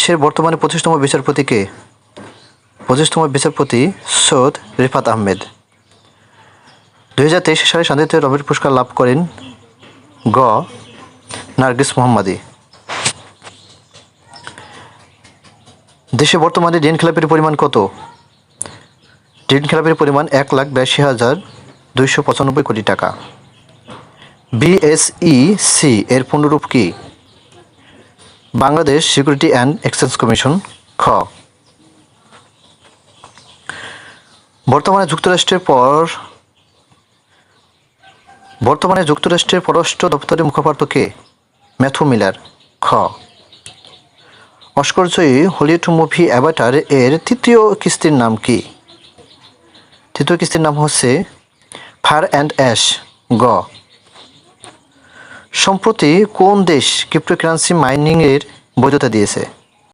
দেশের বর্তমানে 25তম বিচারপতি কে? 25তম বিচারপতি সৈয়দ রিফাত আহমেদ। 2023 সালে শান্তিতে নোবেল পুরস্কার লাভ করেন গ. নার্গিস মোহাম্মদী। দেশে বর্তমানে ঋণ খেলাপির পরিমাণ কত? ঋণ খেলাপির পরিমাণ 1,82,295 কোটি টাকা। বিএসইসি এর পূর্ণরূপ কি? Bangladesh security and exchange commission. খ. বর্তমানে যুক্তরাষ্ট্রের পররাষ্ট্র দপ্তরের মুখপাত্র কে? Matthew Miller. খ. অস্কারজয়ী হলিউড মুভি অ্যাভাটার এর তৃতীয় কিস্তির নাম কি? তৃতীয় কিস্তির নাম হচ্ছে ফায়ার অ্যান্ড অ্যাশ। গ. সম্প্রতি কোন দেশ ক্রিপ্টোকারেন্সি মাইনিং এর বৈধতা দিয়েছে?